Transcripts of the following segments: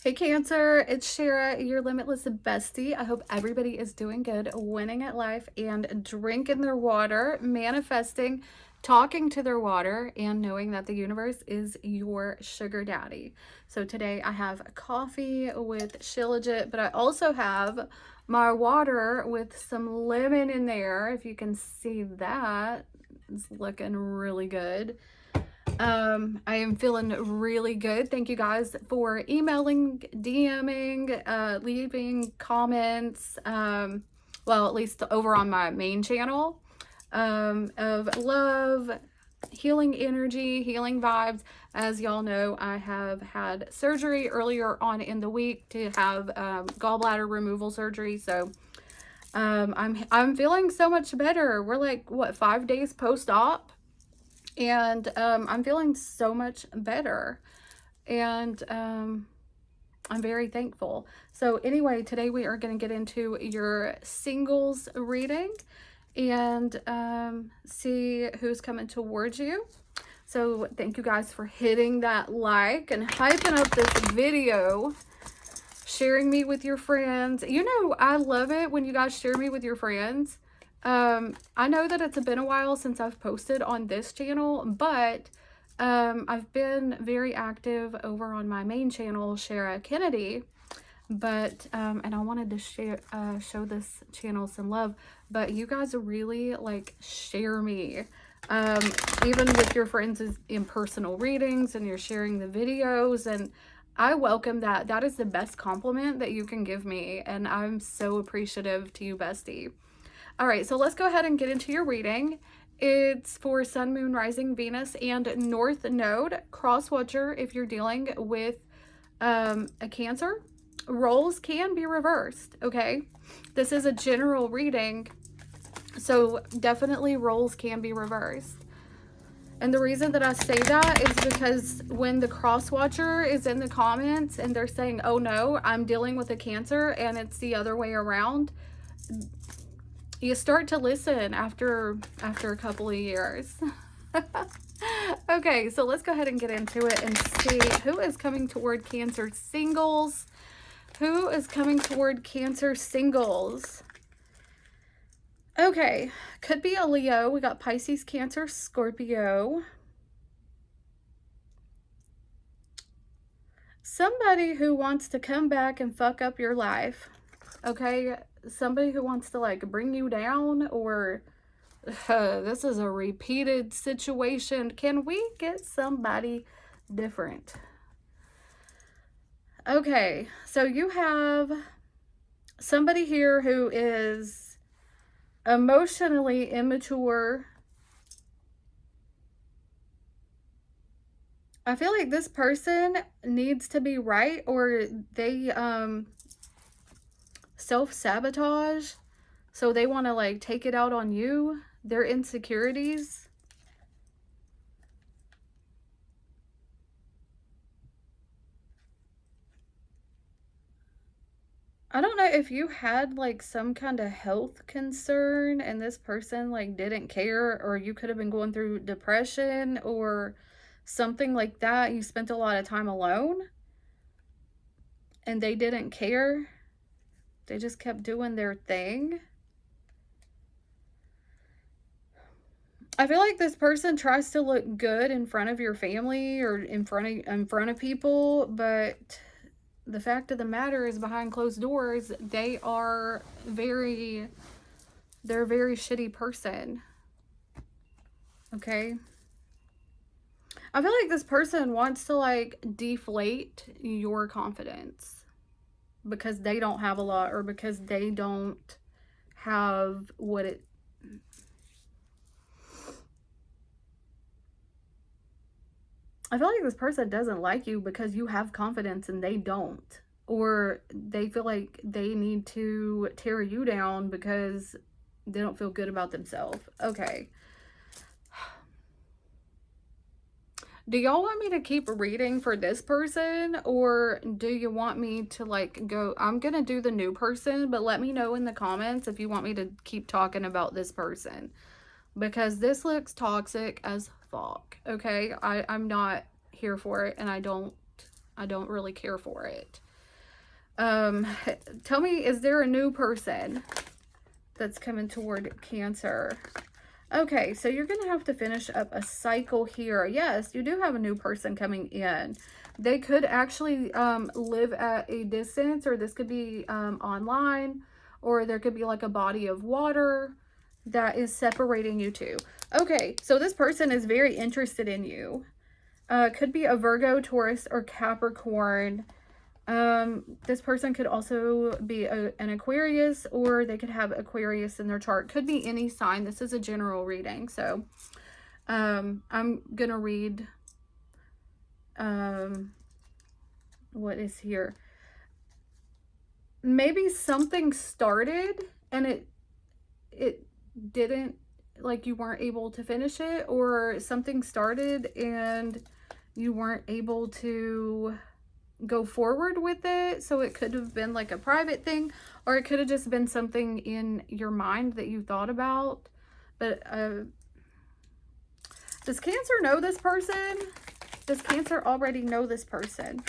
Hey Cancer, it's Shara, your limitless bestie. I hope everybody is doing good, winning at life, and drinking their water, manifesting, talking to their water, and knowing that the universe is your sugar daddy. So today I have coffee with Shilajit, but I also have my water with some lemon in there. If you can see that, it's looking really good. I am feeling really good. Thank you guys for emailing, DMing, leaving comments. Well, at least over on my main channel, of love, healing energy, healing vibes. As y'all know, I have had surgery earlier on in the week to have gallbladder removal surgery. So I'm feeling so much better. We're like, what, 5 days post-op? And I'm feeling so much better, and I'm very thankful. So anyway, today we are going to get into your singles reading and see who's coming towards you. So thank you guys for hitting that like and hyping up this video, sharing me with your friends. You know, I love it when you guys share me with your friends. I know that it's been a while since I've posted on this channel, but I've been very active over on my main channel, Shara Kennedy, but and I wanted to show this channel some love, but you guys really like share me, even with your friends in personal readings, and you're sharing the videos, and I welcome that. That is the best compliment that you can give me, and I'm so appreciative to you, bestie. All right, so let's go ahead and get into your reading. It's for Sun, Moon, Rising, Venus, and North Node. Cross watcher if you're dealing with a Cancer. Roles can be reversed, okay? This is a general reading, so definitely roles can be reversed. And the reason that I say that is because when the cross watcher is in the comments and they're saying, oh no, I'm dealing with a Cancer, and it's the other way around, you start to listen after a couple of years. Okay, so let's go ahead and get into it and see who is coming toward Cancer singles. Who is coming toward Cancer singles? Okay, could be a Leo. We got Pisces, Cancer, Scorpio. Somebody who wants to come back and fuck up your life. Okay, somebody who wants to like bring you down, or this is a repeated situation. Can we get somebody different? Okay, so you have somebody here who is emotionally immature. I feel like this person needs to be right, or they self-sabotage, so they want to like take it out on you, their insecurities. I don't know if you had like some kind of health concern and this person like didn't care, or you could have been going through depression or something like that. You spent a lot of time alone and they didn't care. They just kept doing their thing. I feel like this person tries to look good in front of your family or in front of people, but the fact of the matter is, behind closed doors, they're a very shitty person. Okay? I feel like this person wants to like deflate your confidence because they don't have a lot, or because they don't have what it... I feel like this person doesn't like you because you have confidence and they don't. Or they feel like they need to tear you down because they don't feel good about themselves. Okay. Do y'all want me to keep reading for this person, or do you want me to like go... I'm gonna do the new person, but let me know in the comments if you want me to keep talking about this person, because this looks toxic as fuck. Okay, I'm not here for it, and I don't really care for it. Um, tell me, is there a new person that's coming toward Cancer? Okay, so you're going to have to finish up a cycle here. Yes, you do have a new person coming in. They could actually live at a distance, or this could be online, or there could be like a body of water that is separating you two. Okay, so this person is very interested in you. Could be a Virgo, Taurus, or Capricorn. This person could also be an Aquarius, or they could have Aquarius in their chart. Could be any sign. This is a general reading. So, I'm going to read, what is here. Maybe something started and it didn't, like you weren't able to finish it, or something started and you weren't able to go forward with it. So it could have been like a private thing, or it could have just been something in your mind that you thought about. But does Cancer know this person? Does Cancer already know this person?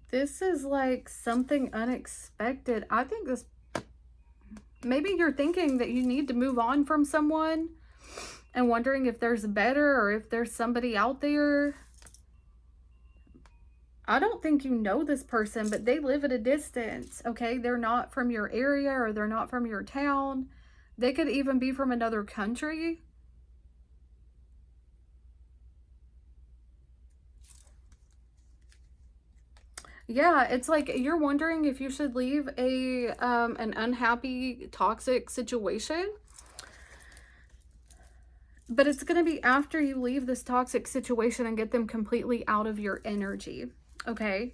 This is like something unexpected. I think this, maybe you're thinking that you need to move on from someone and wondering if there's better, or if there's somebody out there. I don't think you know this person, but they live at a distance, okay? They're not from your area, or they're not from your town. They could even be from another country. Yeah, it's like you're wondering if you should leave an unhappy, toxic situation. But it's going to be after you leave this toxic situation and get them completely out of your energy, okay?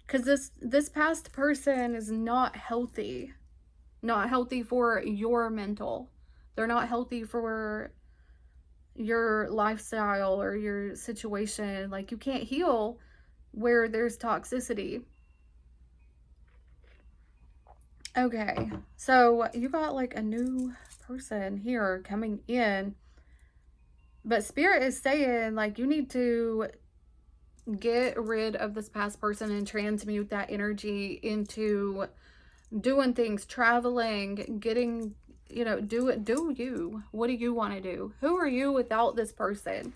Because this past person is not healthy. Not healthy for your mental. They're not healthy for your lifestyle or your situation. Like, you can't heal where there's toxicity. Okay, so you got like a new person here coming in, but Spirit is saying like you need to get rid of this past person and transmute that energy into doing things, traveling, getting, you know, do you. What do you want to do? Who are you without this person?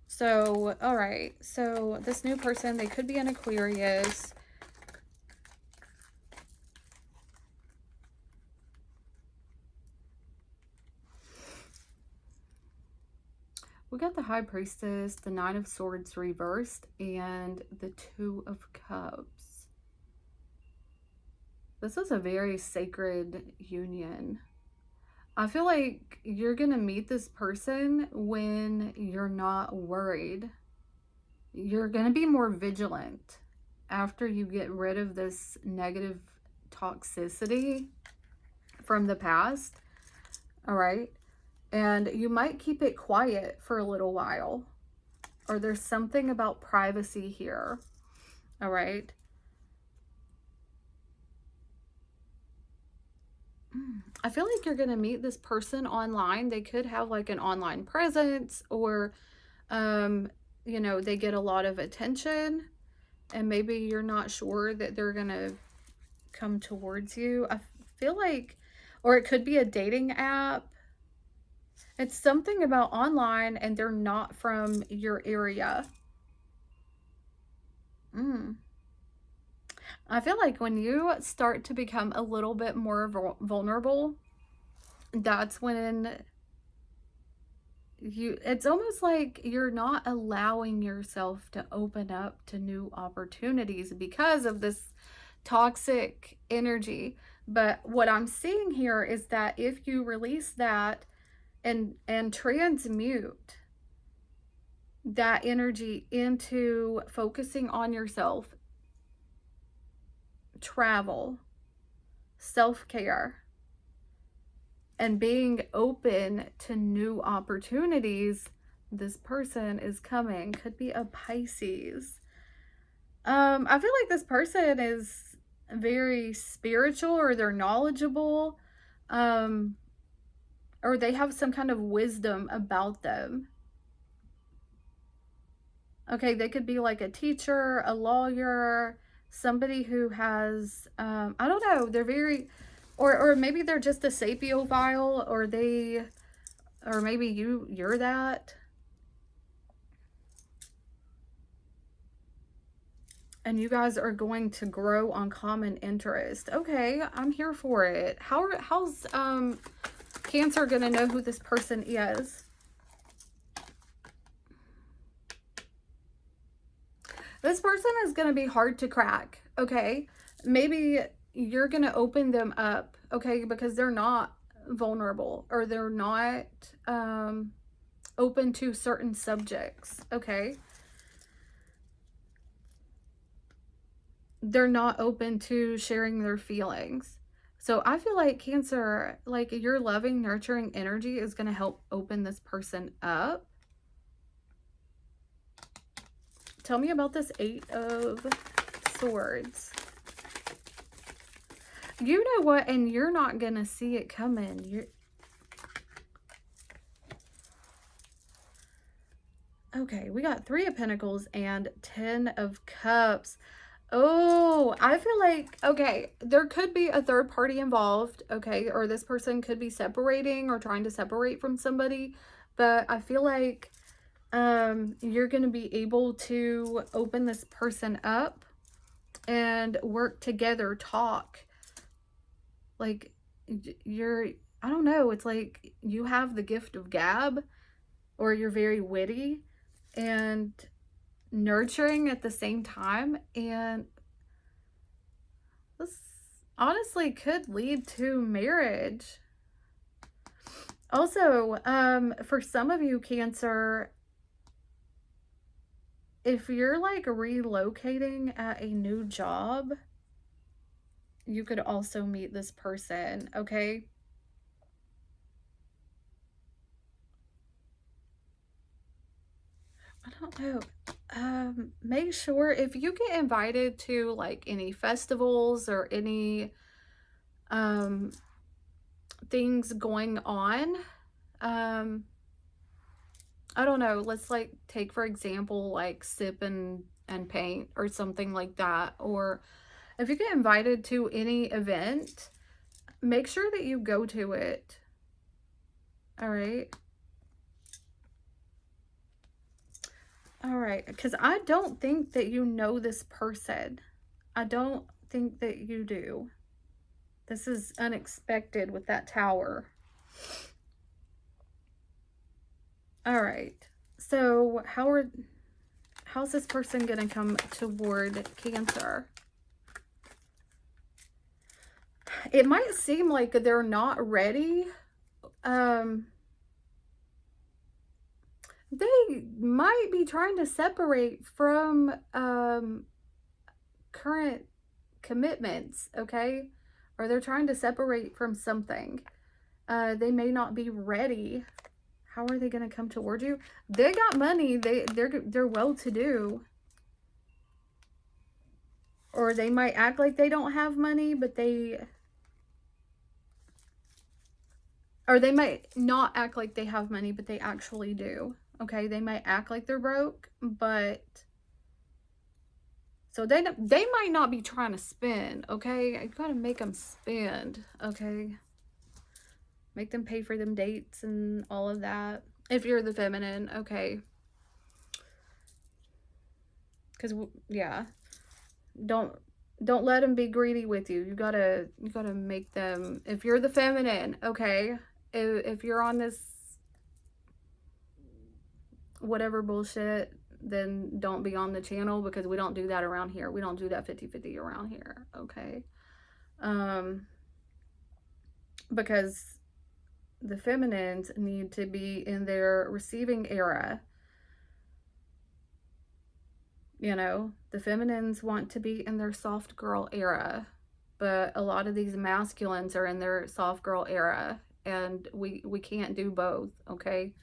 So, all right. So this new person, they could be an Aquarius. We got the High Priestess, the Nine of Swords reversed, and the Two of Cups. This is a very sacred union. I feel like you're going to meet this person when you're not worried. You're going to be more vigilant after you get rid of this negative toxicity from the past. All right. And you might keep it quiet for a little while. Or there's something about privacy here. All right. I feel like you're going to meet this person online. They could have like an online presence, or, you know, they get a lot of attention and maybe you're not sure that they're going to come towards you. I feel like, or it could be a dating app. It's something about online and they're not from your area. I feel like when you start to become a little bit more vulnerable, that's when it's almost like you're not allowing yourself to open up to new opportunities because of this toxic energy. But what I'm seeing here is that if you release that and transmute that energy into focusing on yourself, travel, self-care, and being open to new opportunities, this person is coming. Could be a Pisces. I feel like this person is very spiritual, or they're knowledgeable, or they have some kind of wisdom about them. Okay, they could be like a teacher, a lawyer, somebody who has, I don't know, they're very, or maybe they're just a sapiophile, or maybe you're that. And you guys are going to grow on common interest. Okay, I'm here for it. How's Cancer gonna know who this person is? This person is gonna be hard to crack, okay? Maybe you're gonna open them up, okay, because they're not vulnerable, or they're not open to certain subjects, okay? They're not open to sharing their feelings. So I feel like Cancer, like your loving, nurturing energy is going to help open this person up. Tell me about this 8 of Swords. You know what? And you're not going to see it coming. Okay, we got 3 of Pentacles and 10 of Cups. Oh, I feel like, okay, there could be a third party involved, okay, or this person could be separating or trying to separate from somebody, but I feel like you're going to be able to open this person up and work together, talk. Like, I don't know, it's like you have the gift of gab, or you're very witty and nurturing at the same time, and this honestly could lead to marriage. Also, for some of you, Cancer, if you're like relocating at a new job, you could also meet this person, okay? I don't know. Make sure if you get invited to like any festivals or any things going on, I don't know, let's like take for example like Sip and Paint or something like that, or if you get invited to any event, make sure that you go to it. All right. All right, because I don't think that you know this person. I don't think that you do. This is unexpected with that Tower. All right. So how's this person going to come toward Cancer? It might seem like they're not ready. They might be trying to separate from current commitments, okay? Or they're trying to separate from something. They may not be ready. How are they going to come toward you? They got money. They're well-to-do. Or they might act like they don't have money, but or they might not act like they have money, but they actually do. Okay, they might act like they're broke, but so they might not be trying to spend, okay? You gotta make them spend, okay? Make them pay for them dates and all of that. If you're the feminine, okay? Because yeah, don't let them be greedy with you. You gotta make them. If you're the feminine, okay? If you're on this whatever bullshit, then don't be on the channel, because we don't do that around here. We don't do that 50-50 around here, okay? Because the feminines need to be in their receiving era. You know, the feminines want to be in their soft girl era, but a lot of these masculines are in their soft girl era, and we can't do both, okay?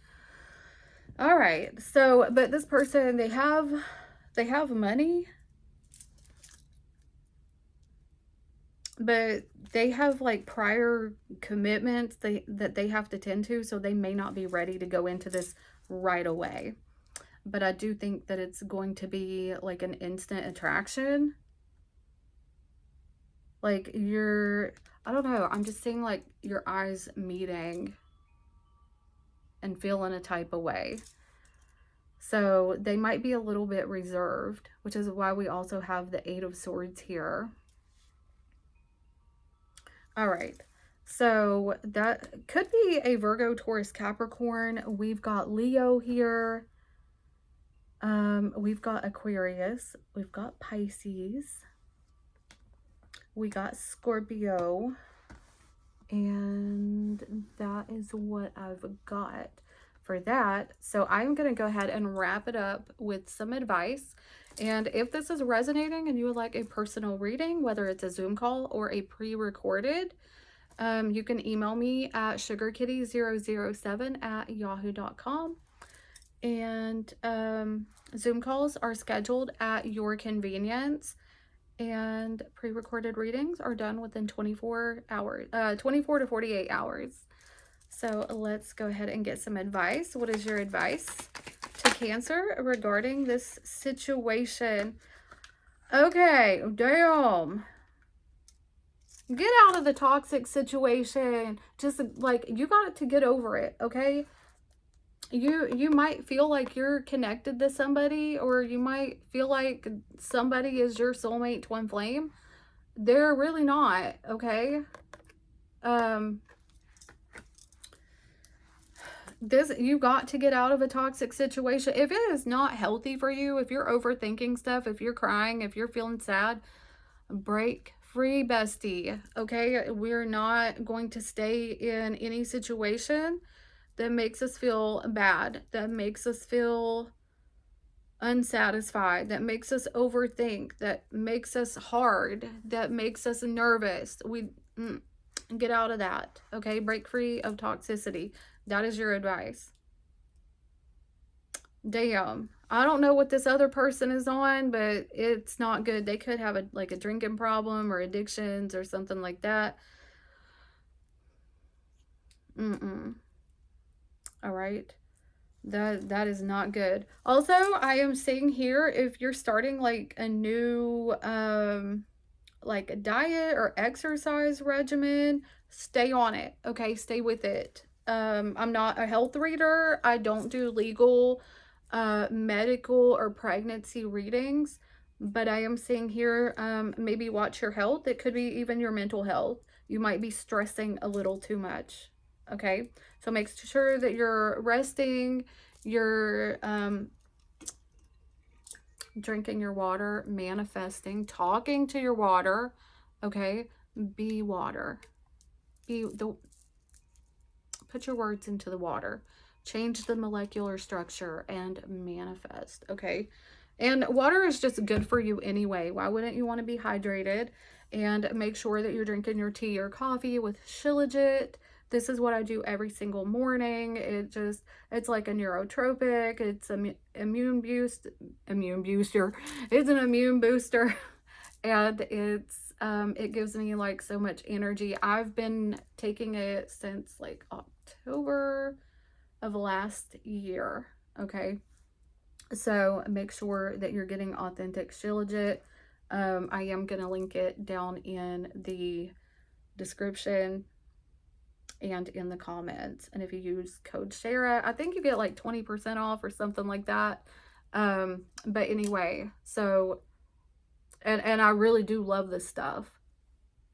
All right. So, but this person, they have money. but they have like prior commitments that they have to tend to, so they may not be ready to go into this right away. But I do think that it's going to be like an instant attraction. Like I don't know, I'm just seeing like your eyes meeting and feeling a type of way. So they might be a little bit reserved, which is why we also have the Eight of Swords here. All right. So that could be a Virgo, Taurus, Capricorn. We've got Leo here. We've got Aquarius. We've got Pisces. We got Scorpio. And that is what I've got for that. So I'm going to go ahead and wrap it up with some advice. And if this is resonating and you would like a personal reading, whether it's a Zoom call or a pre-recorded, you can email me at sugarkitty007@yahoo.com. And Zoom calls are scheduled at your convenience. And pre-recorded readings are done within 24 to 48 hours. So let's go ahead and get some advice. What is your advice to Cancer regarding this situation? Okay, damn. Get out of the toxic situation. Just like, you got to get over it, okay? You might feel like you're connected to somebody, or you might feel like somebody is your soulmate twin flame. They're really not, okay? You got to get out of a toxic situation. If it is not healthy for you, if you're overthinking stuff, if you're crying, if you're feeling sad, break free, bestie, okay? We're not going to stay in any situation that makes us feel bad, that makes us feel unsatisfied, that makes us overthink, that makes us hard, that makes us nervous. Get out of that, okay? Break free of toxicity. That is your advice. Damn. I don't know what this other person is on, but it's not good. They could have a drinking problem or addictions or something like that. All right. That is not good. Also, I am seeing here, if you're starting like a new like a diet or exercise regimen, stay on it, okay? Stay with it. I'm not a health reader. I don't do legal medical or pregnancy readings, but I am seeing here, maybe watch your health. It could be even your mental health. You might be stressing a little too much, okay? So make sure that you're resting, you're drinking your water, manifesting, talking to your water, okay? Be water. Put your words into the water. Change the molecular structure and manifest, okay? And water is just good for you anyway. Why wouldn't you want to be hydrated? And make sure that you're drinking your tea or coffee with shilajit. This is what I do every single morning. It's like a neurotropic. It's an immune booster. It's an immune booster. And it gives me like so much energy. I've been taking it since like October of last year, okay? So make sure that you're getting authentic shilajit. I am going to link it down in the description and in the comments. And if you use code Shara, I think you get like 20% off or something like that. But anyway, so, and I really do love this stuff.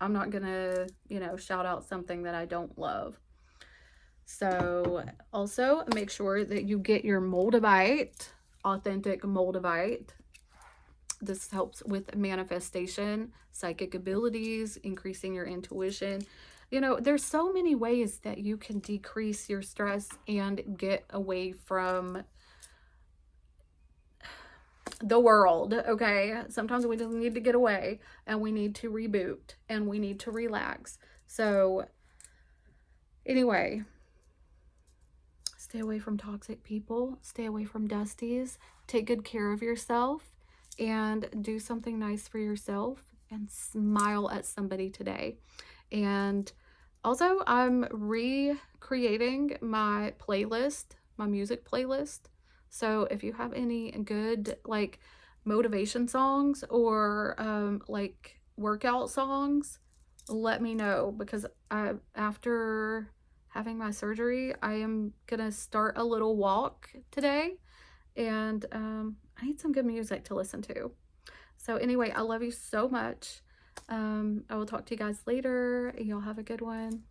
I'm not going to, shout out something that I don't love. So also make sure that you get your Moldavite, authentic Moldavite. This helps with manifestation, psychic abilities, increasing your intuition. There's so many ways that you can decrease your stress and get away from the world, okay? Sometimes we just need to get away, and we need to reboot, and we need to relax. So anyway, stay away from toxic people, stay away from dusties, take good care of yourself, and do something nice for yourself. and smile at somebody today. And also, I'm recreating my playlist, my music playlist. So if you have any good like motivation songs or like workout songs, let me know, because after having my surgery, I am gonna start a little walk today, and I need some good music to listen to. So anyway, I love you so much. I will talk to you guys later. Y'all have a good one.